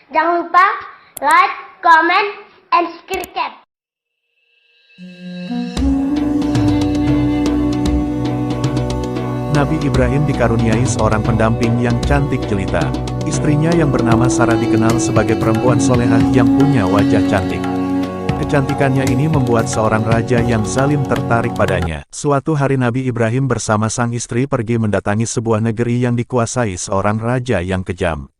Jangan lupa like, comment, and subscribe. Nabi Ibrahim dikaruniai seorang pendamping yang cantik jelita. Istrinya yang bernama Sarah dikenal sebagai perempuan solehah yang punya wajah cantik. Kecantikannya ini membuat seorang raja yang zalim tertarik padanya. Suatu hari Nabi Ibrahim bersama sang istri pergi mendatangi sebuah negeri yang dikuasai seorang raja yang kejam.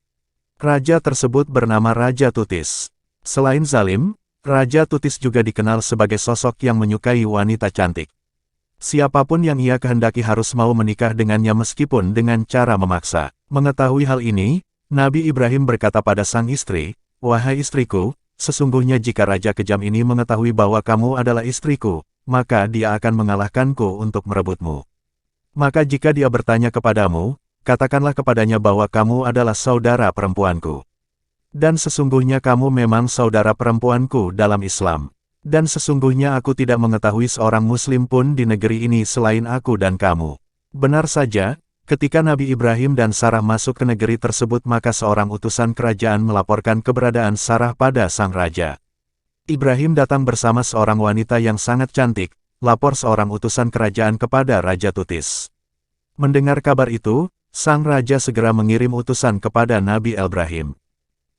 Raja tersebut bernama Raja Tutis. Selain zalim, Raja Tutis juga dikenal sebagai sosok yang menyukai wanita cantik. Siapapun yang ia kehendaki harus mau menikah dengannya meskipun dengan cara memaksa. Mengetahui hal ini, Nabi Ibrahim berkata pada sang istri, "Wahai istriku, sesungguhnya jika raja kejam ini mengetahui bahwa kamu adalah istriku, maka dia akan mengalahkanku untuk merebutmu. Maka jika dia bertanya kepadamu, katakanlah kepadanya bahwa kamu adalah saudara perempuanku. Dan sesungguhnya kamu memang saudara perempuanku dalam Islam. Dan sesungguhnya aku tidak mengetahui seorang muslim pun di negeri ini selain aku dan kamu." Benar saja, ketika Nabi Ibrahim dan Sarah masuk ke negeri tersebut maka seorang utusan kerajaan melaporkan keberadaan Sarah pada sang raja. Ibrahim datang bersama seorang wanita yang sangat cantik, lapor seorang utusan kerajaan kepada Raja Tutis. Mendengar kabar itu, sang raja segera mengirim utusan kepada Nabi Ibrahim.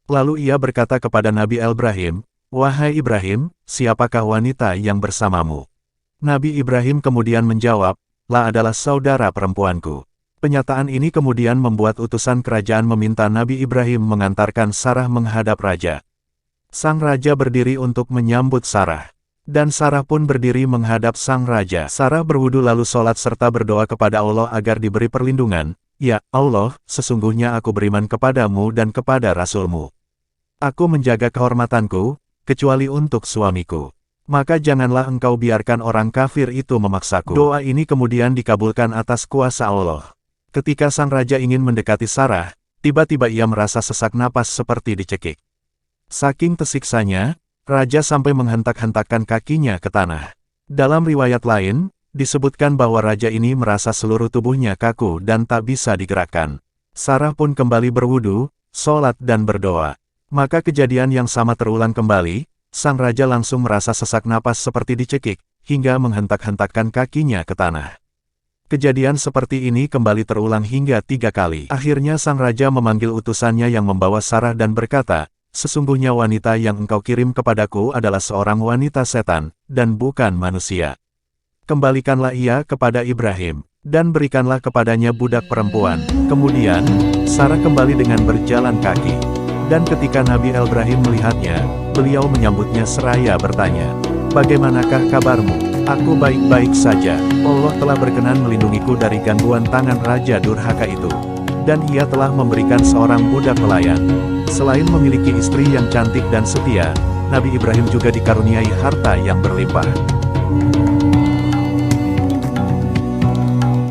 Lalu ia berkata kepada Nabi Ibrahim, "Wahai Ibrahim, siapakah wanita yang bersamamu?" Nabi Ibrahim kemudian menjawab, "Lah adalah saudara perempuanku." Penyataan ini kemudian membuat utusan kerajaan meminta Nabi Ibrahim mengantarkan Sarah menghadap raja. Sang raja berdiri untuk menyambut Sarah. Dan Sarah pun berdiri menghadap sang raja. Sarah berwudu lalu sholat serta berdoa kepada Allah agar diberi perlindungan. "Ya Allah, sesungguhnya aku beriman kepadamu dan kepada Rasul-Mu. Aku menjaga kehormatanku, kecuali untuk suamiku. Maka janganlah engkau biarkan orang kafir itu memaksaku." Doa ini kemudian dikabulkan atas kuasa Allah. Ketika sang raja ingin mendekati Sarah, tiba-tiba ia merasa sesak napas seperti dicekik. Saking tersiksanya, raja sampai menghentak-hentakkan kakinya ke tanah. Dalam riwayat lain, disebutkan bahwa raja ini merasa seluruh tubuhnya kaku dan tak bisa digerakkan. Sarah pun kembali berwudu, sholat dan berdoa. Maka kejadian yang sama terulang kembali, sang raja langsung merasa sesak napas seperti dicekik, hingga menghentak-hentakkan kakinya ke tanah. Kejadian seperti ini kembali terulang hingga 3 kali. Akhirnya sang raja memanggil utusannya yang membawa Sarah dan berkata, "Sesungguhnya wanita yang engkau kirim kepadaku adalah seorang wanita setan, dan bukan manusia. Kembalikanlah ia kepada Ibrahim, dan berikanlah kepadanya budak perempuan." Kemudian, Sarah kembali dengan berjalan kaki. Dan ketika Nabi Ibrahim melihatnya, beliau menyambutnya seraya bertanya, "Bagaimanakah kabarmu?" "Aku baik-baik saja. Allah telah berkenan melindungiku dari gangguan tangan Raja Durhaka itu. Dan ia telah memberikan seorang budak pelayan." Selain memiliki istri yang cantik dan setia, Nabi Ibrahim juga dikaruniai harta yang berlimpah.